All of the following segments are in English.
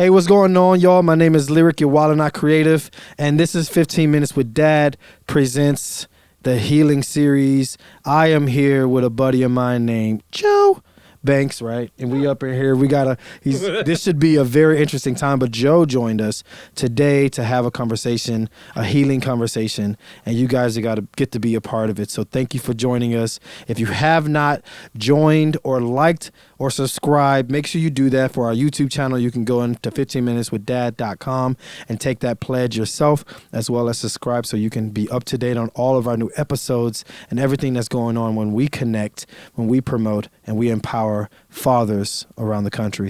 Hey, what's going on, y'all? My name is Lyric, your Wild and Not Creative, and this is 15 Minutes with Dad presents the Healing Series. I am here with a buddy of mine named Joe Banks, right? And we up in here. This should be a very interesting time, but Joe joined us today to have a conversation, a healing conversation, and you guys are got to get to be a part of it. So thank you for joining us. If you have not joined or liked or subscribed, make sure you do that for our YouTube channel. You can go into 15minuteswithdad.com and take that pledge yourself, as well as subscribe so you can be up to date on all of our new episodes and everything that's going on when we connect, when we promote, and we empower fathers around the country.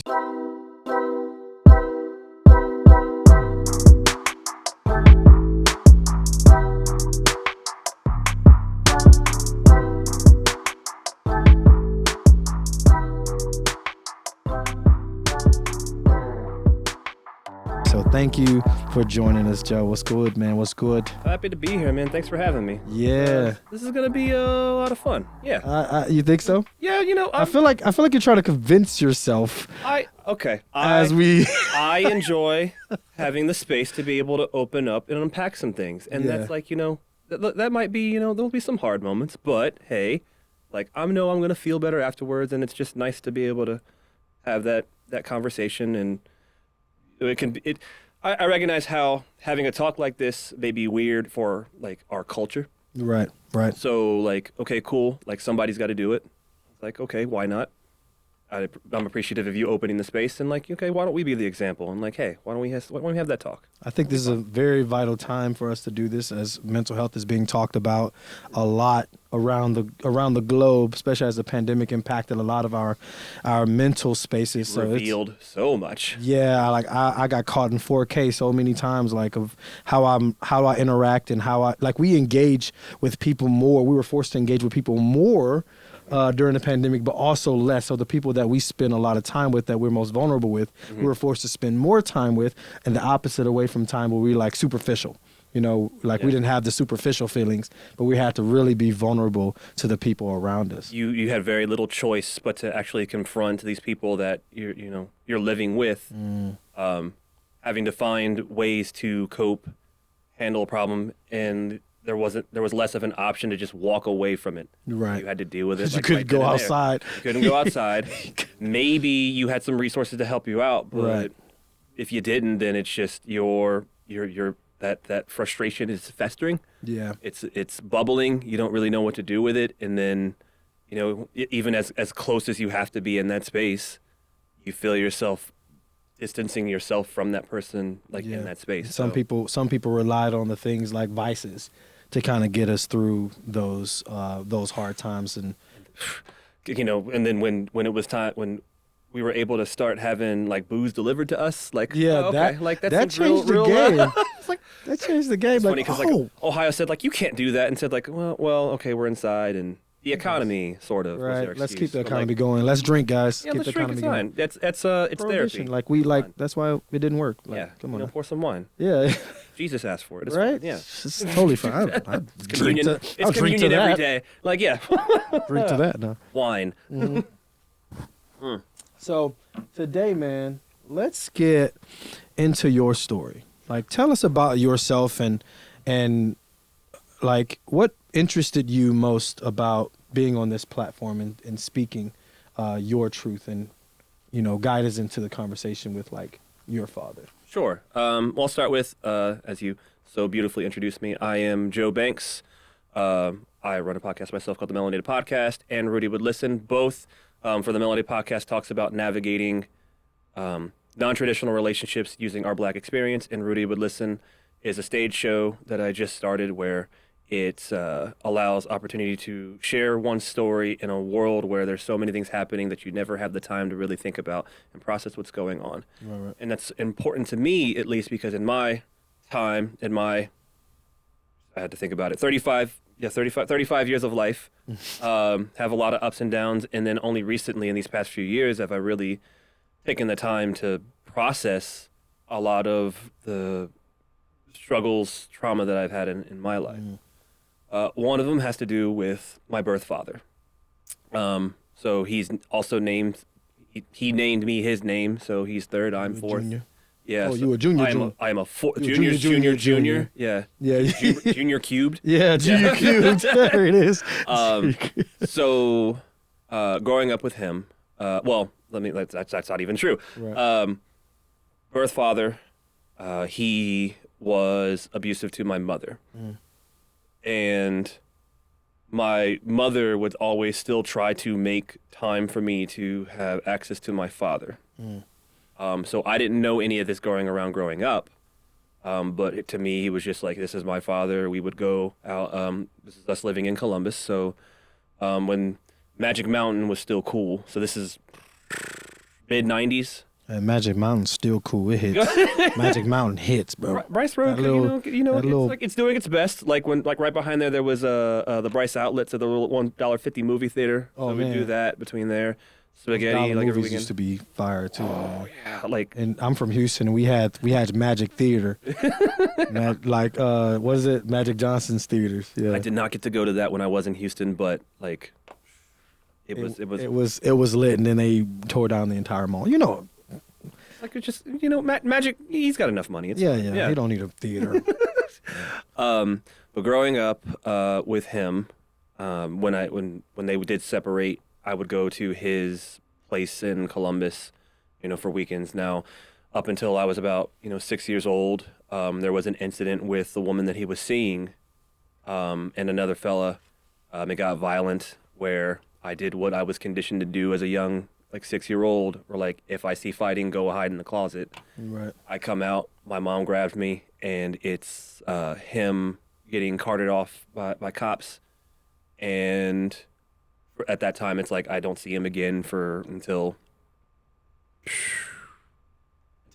So thank you for joining us, Joe. What's good, man? What's good? Happy to be here, man. Thanks for having me. Yeah. This is gonna be a lot of fun. Yeah. You think so? Yeah. I feel like you're trying to convince yourself. I enjoy having the space to be able to open up and unpack some things, and that's like that might be there'll be some hard moments, but hey, like I know I'm gonna feel better afterwards, and it's just nice to be able to have that conversation and. I recognize how having a talk like this may be weird for like our culture. Right. So like, okay, cool. Like somebody's got to do it. Like, okay, why not? I'm appreciative of you opening the space and like, okay, why don't we be the example? And like, hey, why don't we have that talk? I think this is a very vital time for us to do this, as mental health is being talked about a lot around the globe, especially as the pandemic impacted a lot of our mental spaces. So revealed so much. Yeah, like I got caught in 4K so many times, like of how I interact and how we engage with people more. We were forced to engage with people more during the pandemic, but also less. So the people that we spend a lot of time with, that we're most vulnerable with, we were forced to spend more time with, and the opposite away from time where we like superficial. We didn't have the superficial feelings, but we had to really be vulnerable to the people around us. You had very little choice but to actually confront these people that you're living with, having to find ways to cope, handle a problem, and there was less of an option to just walk away from it. Right. You had to deal with it. Because you couldn't go outside. You couldn't go outside. Maybe you had some resources to help you out, but if you didn't, then it's just that frustration is festering. Yeah. It's bubbling. You don't really know what to do with it, and then even as close as you have to be in that space, you feel yourself distancing yourself from that person in that space. Some people relied on the things like vices to kind of get us through those hard times, and and then when it was time, when we were able to start having like booze delivered to us, that changed the game. That changed the game. It's funny because Ohio said like you can't do that, and said like well okay, we're inside, and the economy sort of was their Let's excuse. keep the economy going. Let's drink, guys. Yeah, keep let's the drink. economy It's fine. It's therapy. That's why it didn't work. Come on. Pour some wine. Yeah. Jesus asked for it. It's right? Fine. Yeah. It's totally fine. It's communion. It's communion every day. Like, yeah. Drink to that now. Wine. Mm-hmm. So today, man, let's get into your story. Like, tell us about yourself and like what interested you most about being on this platform and speaking your truth and guide us into the conversation with like your father. Sure. Well, I'll start with, as you so beautifully introduced me, I am Joe Banks. I run a podcast myself called the Melanated Podcast, and Rudy Would Listen. Both for the Melanated Podcast talks about navigating non-traditional relationships using our Black experience, and Rudy Would Listen is a stage show that I just started where it allows opportunity to share one's story in a world where there's so many things happening that you never have the time to really think about and process what's going on. Right. And that's important to me, at least, because in my time, I had to think about it, 35 years of life, have a lot of ups and downs. And then only recently in these past few years have I really taken the time to process a lot of the struggles, trauma that I've had in my life. One of them has to do with my birth father. So he's also named, he named me his name, so he's third, I'm fourth. Yeah. Oh, you a junior, I am a You a junior, junior. junior. Yeah. Yeah. Junior cubed. Yeah, junior cubed. There it is. So, growing up with him, that's not even true. Right. Birth father, he was abusive to my mother. And my mother would always still try to make time for me to have access to my father. So I didn't know any of this growing up. But to me, he was just like, this is my father. We would go out. This is us living in Columbus. So when Magic Mountain was still cool. So this is mid 90s. Magic Mountain's still cool. It hits. Magic Mountain hits, bro. Bryce Road, it's it's doing its best. Like right behind there was the Bryce Outlet, so the little $1.50 movie theater. Oh, so man. we do that between there. Spaghetti, like every movies weekend. used to be fire too. Man. Yeah, like And I'm from Houston, and we had Magic Theater, what is it? Magic Johnson's theaters. Yeah, I did not get to go to that when I was in Houston, but like it was lit, and then they tore down the entire mall. You know, like it's just Magic. He's got enough money. It's yeah. fine. He don't need a theater. But growing up with him, when they did separate, I would go to his place in Columbus, for weekends. Now, up until I was about 6 years old, there was an incident with the woman that he was seeing, and another fella. It got violent, where I did what I was conditioned to do as a young 6-year-old, or like, if I see fighting, go hide in the closet. Right. I come out, my mom grabs me, and it's him getting carted off by cops. And at that time, it's like I don't see him again until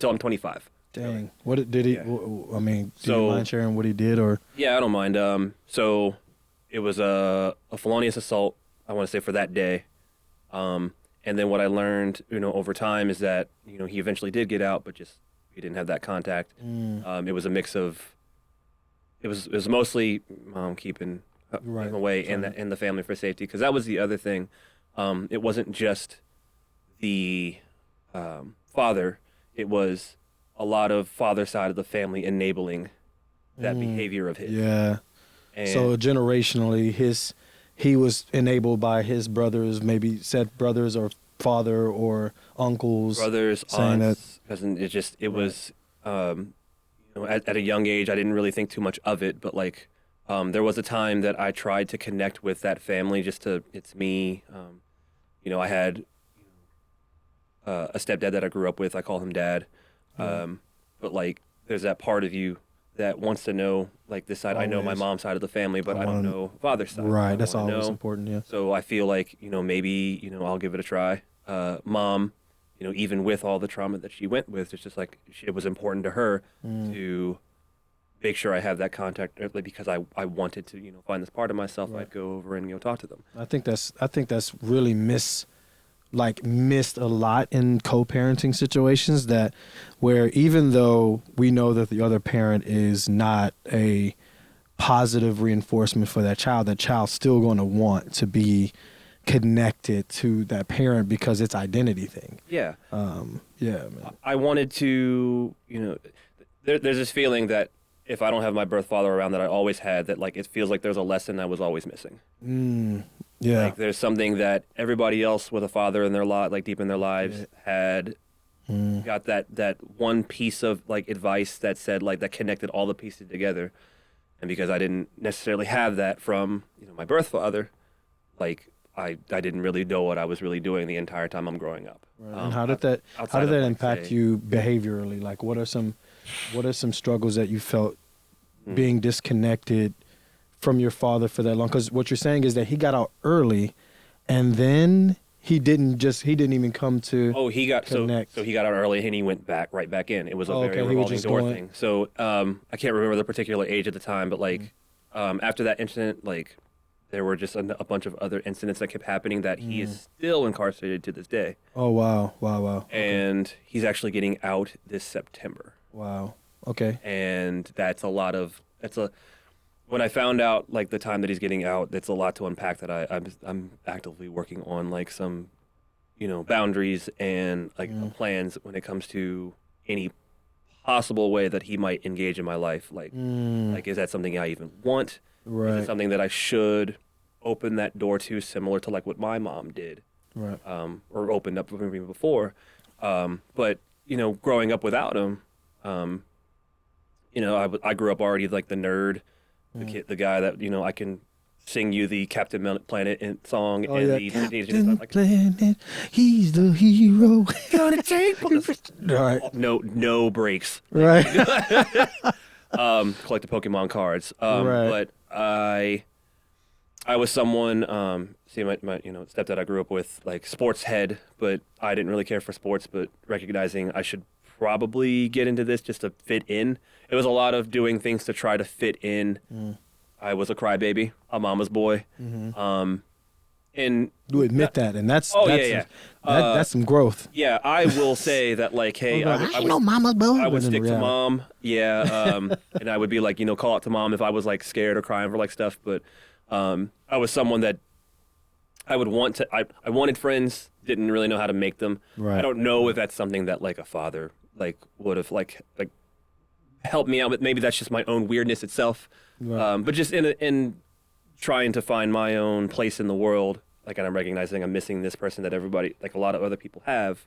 I'm 25. Dang. What did he? Yeah. I mean, do you mind sharing what he did, or? Yeah, I don't mind. So it was a felonious assault, I want to say, for that day. And then what I learned, over time is that, he eventually did get out, but just he didn't have that contact. It was a mix of, it was mostly mom keeping him away and the family for safety, because that was the other thing. It wasn't just the father; it was a lot of father side of the family enabling that behavior of his. Yeah. And So generationally, he was enabled by his brothers, maybe said brothers or father or uncles, brothers, saying aunts, cousins. It was at a young age, I didn't really think too much of it, but there was a time that I tried to connect with that family, it's me. I had a stepdad that I grew up with. I call him Dad. But there's that part of you that wants to know, this side. I know my mom's side of the family, but I don't know father's side. Right, that's always important, yeah. So I feel like, maybe, I'll give it a try. Mom, even with all the trauma that she went with, it's just it was important to her to make sure I have that contact, because I wanted to, find this part of myself. Right. I'd go over and, talk to them. I think that's really missed a lot in co-parenting situations, that where even though we know that the other parent is not a positive reinforcement for that child's still going to want to be connected to that parent because it's identity thing. Yeah. Yeah, man. I wanted to, there's this feeling that if I don't have my birth father around, that I always had, that it feels like there's a lesson I was always missing. Yeah. There's something that everybody else with a father in their deep in their lives had got that one piece of advice that said that connected all the pieces together. And because I didn't necessarily have that from my birth father, I didn't really know what I was really doing the entire time I'm growing up. Right. And how did that impact you behaviorally? What are some struggles that you felt being disconnected from your father for that long? Because what you're saying is that he got out early, and then he didn't even come to he got connect. So he got out early and he went right back in. It was a very revolving door thing. So I can't remember the particular age at the time, but after that incident, there were just a bunch of other incidents that kept happening that he is still incarcerated to this day. Oh, wow. And he's actually getting out this September. Wow. Okay. And when I found out the time that he's getting out, that's a lot to unpack, that I'm actively working on some, boundaries and plans when it comes to any possible way that he might engage in my life. Like is that something I even want? Is Right. it something that I should open that door to, similar to like what my mom did, Right. or opened up for me before? But you know, growing up without him, you know, I grew up already like the nerd, the guy that, you know, I can sing you the Planet song Oh, and yeah. the Teenage Captain Mutant, like, Planet, he's the hero. gonna take Right. no breaks. Right. Collect the Pokemon cards. Right. But I was someone, see my you know, stepdad I grew up with, like sports head, but I didn't really care for sports, but recognizing I should probably get into this just to fit in. It was a lot of doing things to try to fit in. I was a crybaby, a mama's boy. And You admit that, and that's Oh, that's yeah. that's some growth. yeah, I will say that, like, hey, I ain't no mama's boy. I would but in stick to reality- mom, yeah, and I would be like, you know, call out to mom if I was like scared or crying for like stuff. But I was someone that I would want to. I wanted friends, didn't really know how to make them. Right. I don't know if that's something that like a father like would have like helped me out with. Maybe that's just my own weirdness itself. Right. But just in trying to find my own place in the world, like, and I'm recognizing I'm missing this person that everybody, like a lot of other people have.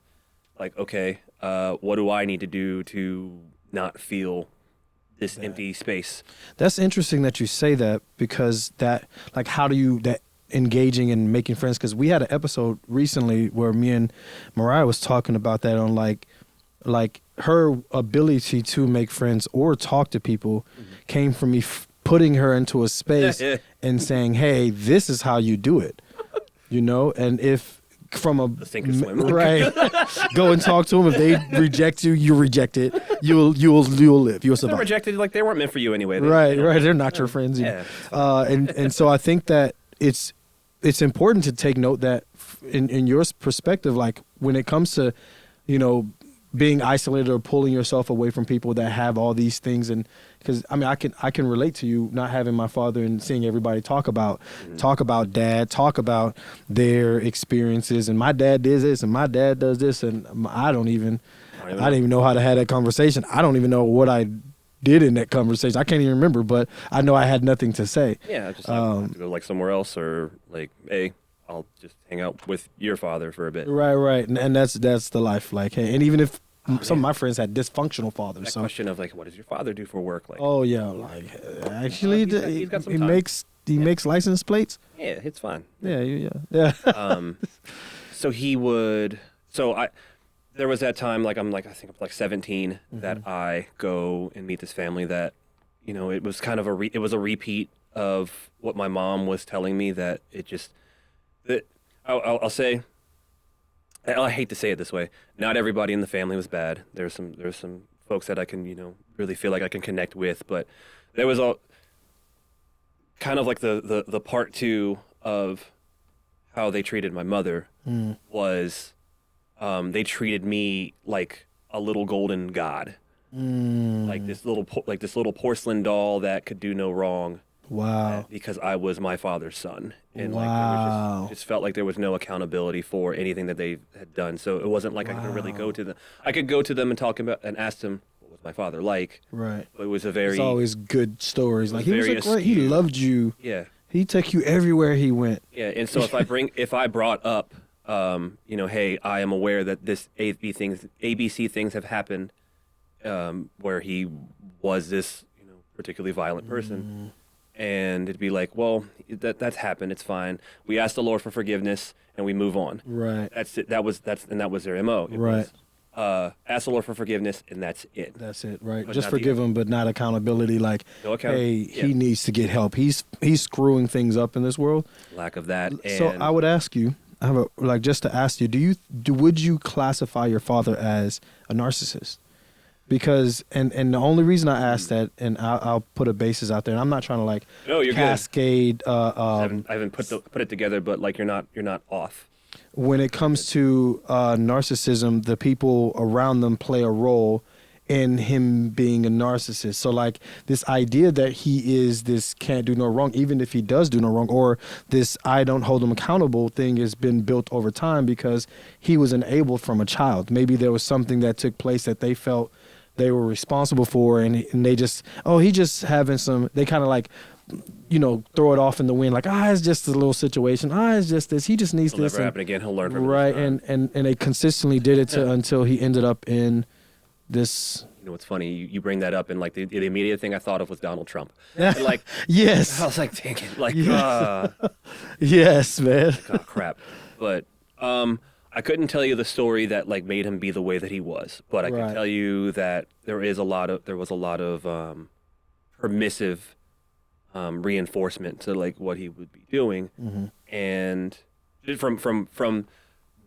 Like, okay, what do I need to do to not feel this empty space? That's interesting that you say that, because that, like, how do you, that engaging and making friends? Because we had an episode recently where me and Mariah was talking about that on like her ability to make friends or talk to people came from me putting her into a space and saying, hey, this is how you do it, you know? And if from a Sink or swim. right, go and talk to them. If they reject you, you reject it. You'll live. You'll They're survive. rejected, like they weren't meant for you anyway. Right, you know, right. They're not your friends. Yeah. And so I think that it's important to take note that in your perspective, like when it comes to, you know, being isolated or pulling yourself away from people that have all these things, and because I mean I can relate to you not having my father and seeing everybody talk about dad, talk about their experiences, and my dad did this and my dad does this, and I didn't even know how to have that conversation. I don't even know what I did in that conversation. I can't even remember, but I know I had nothing to say. Yeah, just have to go like somewhere else, or like, hey, I'll just hang out with your father for a bit. Right, and that's the life. Like, hey, and even if some of my friends had dysfunctional fathers, That so question of like, what does your father do for work? Like, oh yeah, like actually, he's got some he time. makes license plates. yeah, it's fine. Yeah. So he would. So there was that time, like I think I'm like 17, that I go and meet this family that, you know, it was kind of it was a repeat of what my mom was telling me, that it just, that I'll say, I hate to say it this way, not everybody in the family was bad. There's some folks that I can, you know, really feel like I can connect with, but there was a kind of like the part two of how they treated my mother was, they treated me like a little golden god, like this little porcelain doll that could do no wrong. Wow. Because I was my father's son, and Wow. like there was just felt like there was no accountability for anything that they had done. So it wasn't like I could really go to them. I could go to them and talk about and ask them, what was my father like? Right. But it was a very It's always good stories. Like he was very like, great. He askew. loved you. yeah. He took you everywhere he went. Yeah, and so if I brought up, you know, hey, I am aware that this ABC things have happened, where he was this, you know, particularly violent person, and it'd be like, well, that's happened. It's fine. We ask the Lord for forgiveness and we move on. Right. That's it. That was their MO. It Right. was, ask the Lord for forgiveness, and that's it. That's it, right? But Just not the- forgive him, but not accountability. Like, No hey, yeah. he needs to get help. He's screwing things up in this world. Lack of that. And So I would ask you, I have just to ask you, would you classify your father as a narcissist? Because and the only reason I ask that, and I'll put a basis out there, and I'm not trying to like No, you're good. cascade. I haven't put it together, but like you're not off. When it comes to narcissism, the people around them play a role in him being a narcissist. So like this idea that he is this can't do no wrong, even if he does do no wrong, or this I don't hold him accountable thing has been built over time because he was enabled from a child. Maybe there was something that took place that they felt they were responsible for, and they just, oh, he just having some, they kind of like, throw it off in the wind, like, it's just a little situation. It's just this. He just needs It'll this. never happen again. He'll learn from it. Right, and they consistently did it until he ended up in this. You know what's funny? You bring that up, and like the immediate thing I thought of was Donald Trump. And, like, yes. I was like, dang it, like, yes, man. oh crap. But I couldn't tell you the story that like made him be the way that he was, but I can tell you that there was a lot of permissive reinforcement to like what he would be doing, and from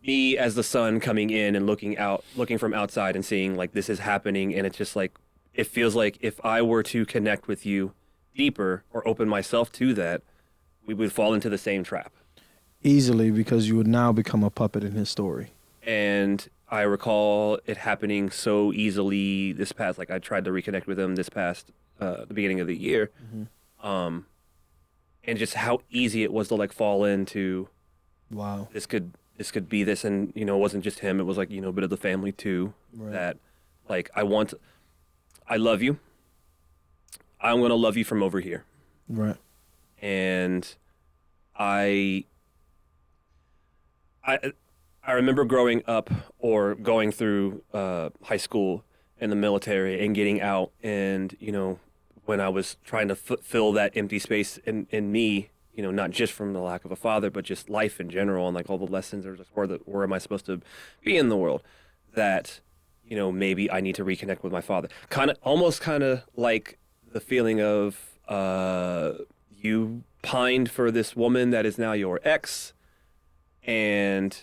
me as the son coming in and looking from outside and seeing like this is happening, and it's just like it feels like if I were to connect with you deeper or open myself to that, we would fall into the same trap. Easily, because you would now become a puppet in his story. And I recall it happening so easily this past, like I tried to reconnect with him this past, the beginning of the year. And just how easy it was to like fall into, wow, this could be this. And, it wasn't just him. It was like, a bit of the family too, that like, I love you. I'm going to love you from over here. Right. And I remember growing up or going through high school and the military and getting out, and when I was trying to fill that empty space in me, not just from the lack of a father, but just life in general, and like all the lessons or just where am I supposed to be in the world, that maybe I need to reconnect with my father. Almost kind of like the feeling of you pined for this woman that is now your ex, and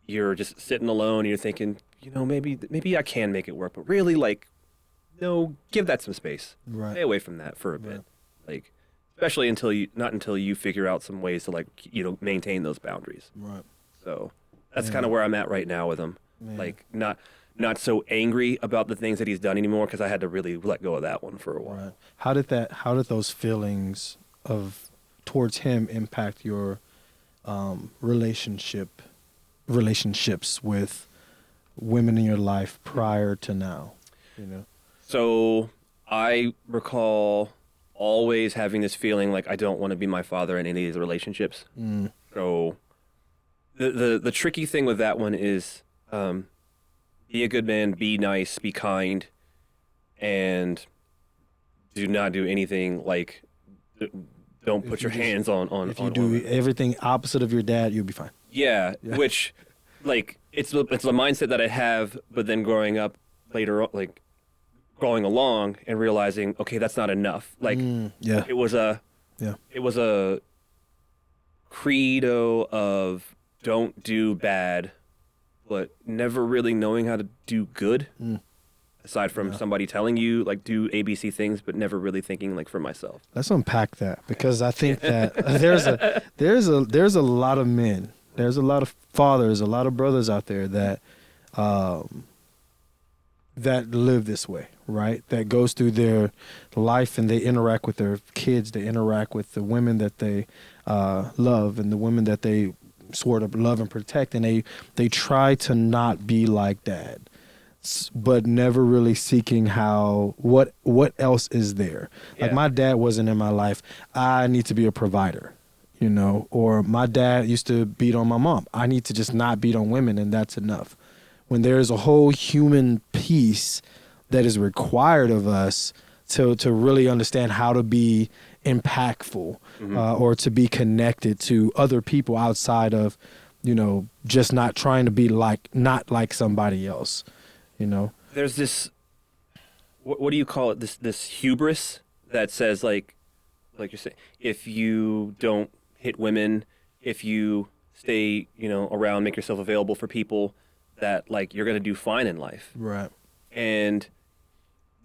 you're just sitting alone and you're thinking, maybe I can make it work, but really, like, no, give that some space. Right. Stay away from that for a bit. Like, especially until you figure out some ways to like, maintain those boundaries. Right. So that's kind of where I'm at right now with him. Man. Like, not so angry about the things that he's done anymore, because I had to really let go of that one for a while. Right. How did those feelings towards him impact your relationships with women in your life prior to now? So I recall always having this feeling like I don't want to be my father in any of these relationships. So the tricky thing with that one is be a good man, be nice, be kind, and do not do anything like don't put your hands on. If you do everything opposite of your dad, you'll be fine. Yeah, which, like, it's the mindset that I have, but then growing up later, like, going along and realizing, okay, that's not enough. Like, it was a credo of don't do bad, but never really knowing how to do good. Aside from somebody telling you, like, do ABC things, but never really thinking, like, for myself. Let's unpack that, because I think that there's a lot of men, there's a lot of fathers, a lot of brothers out there that live this way, right? That goes through their life and they interact with their kids, they interact with the women that they love and the women that they sort of love and protect, and they try to not be like dad, but never really seeking what else is there. Like, my dad wasn't in my life, I need to be a provider, or my dad used to beat on my mom, I need to just not beat on women, and that's enough. When there's a whole human piece that is required of us to really understand how to be impactful, or to be connected to other people outside of, just not trying to be not like somebody else. There's this, what do you call it? This hubris that says, like you're saying, if you don't hit women, if you stay, around, make yourself available for people, that like you're gonna do fine in life. Right. And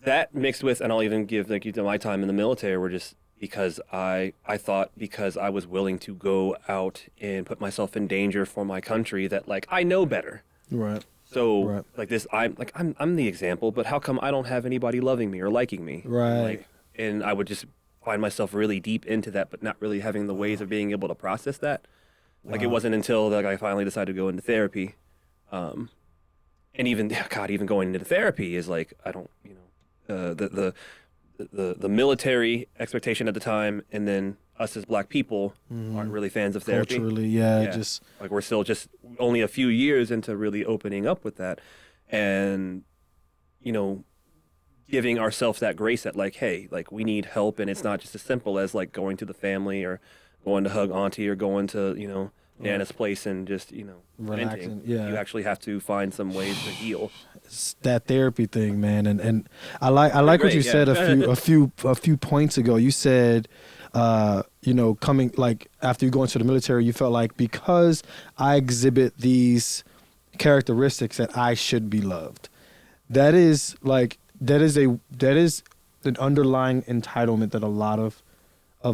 that mixed with, and I'll even give like my time in the military, were just because I thought because I was willing to go out and put myself in danger for my country that like I know better. Right. So like this, I'm the example, but how come I don't have anybody loving me or liking me? Right. Like, and I would just find myself really deep into that, but not really having the ways of being able to process that. Like, it wasn't until like I finally decided to go into therapy, and even God, even going into therapy is like I don't, the military expectation at the time, and then us as Black people aren't really fans of therapy. Culturally, just like we're still just only a few years into really opening up with that, and giving ourselves that grace that like, hey, like we need help, and it's not just as simple as like going to the family or going to hug auntie or going to Nana's place and just relaxing. venting. Yeah, you actually have to find some ways to heal. It's that therapy thing, man, and I like what you said a few points ago. You said, coming like after you go into the military, you felt like because I exhibit these characteristics that I should be loved. That is an underlying entitlement that a lot of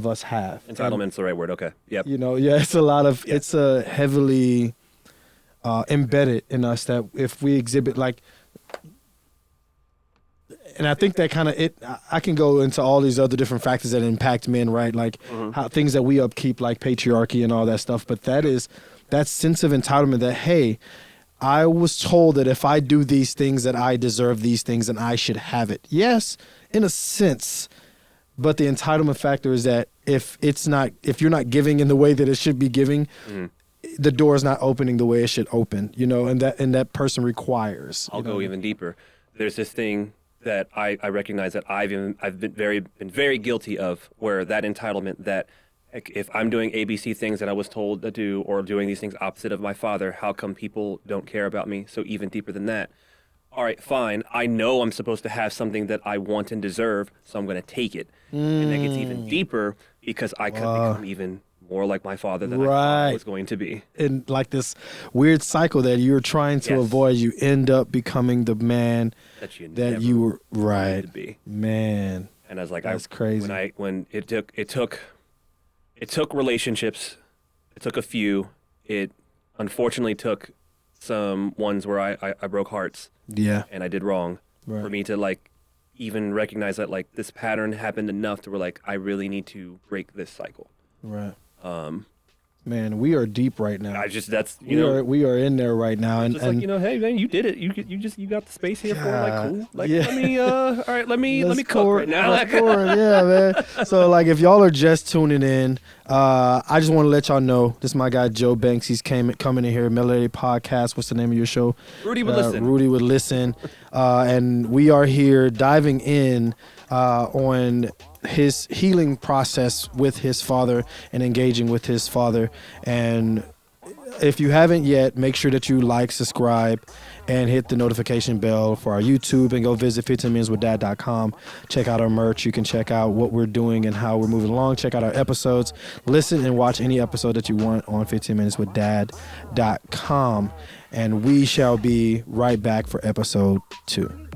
us have. Entitlement's the right word. Okay. Yep. It's a lot of it's a heavily embedded in us that if we exhibit like, and I think that kind of I can go into all these other different factors that impact men, right? Like how things that we upkeep, like patriarchy and all that stuff. But that sense of entitlement that, hey, I was told that if I do these things that I deserve these things and I should have it. Yes, in a sense. But the entitlement factor is that if you're not giving in the way that it should be giving, the door is not opening the way it should open, and that person requires. I'll go even deeper. There's this thing that I recognize that I've been very guilty of, where that entitlement that if I'm doing ABC things that I was told to do or doing these things opposite of my father, how come people don't care about me? So even deeper than that. All right, fine. I know I'm supposed to have something that I want and deserve, so I'm going to take it. And that gets even deeper because I could become even more like my father than I thought I was going to be. And like this weird cycle that you're trying to avoid, you end up becoming the man that you were right to be. Man. And I was like, that's crazy. When it took relationships, it took a few. It unfortunately took some ones where I broke hearts. Yeah. And I did wrong. Right. For me to like even recognize that like this pattern happened enough to where like I really need to break this cycle. Right. Man, we are deep right now. We are in there right now, and like hey man, you did it. You got the space here for like cool. Like let me cook right now. Yeah, man. So like if y'all are just tuning in, I just want to let y'all know this is my guy Joe Banks. He's coming in here. Melody Podcast. What's the name of your show? Rudy Would Listen. Rudy Would Listen, and we are here diving in on his healing process with his father and engaging with his father. And if you haven't yet, make sure that you like, subscribe, and hit the notification bell for our YouTube, and go visit 15minuteswithdad.com. Check out our merch. You can check out what we're doing and how we're moving along. Check out our episodes. Listen and watch any episode that you want on 15minuteswithdad.com. And we shall be right back for episode 2.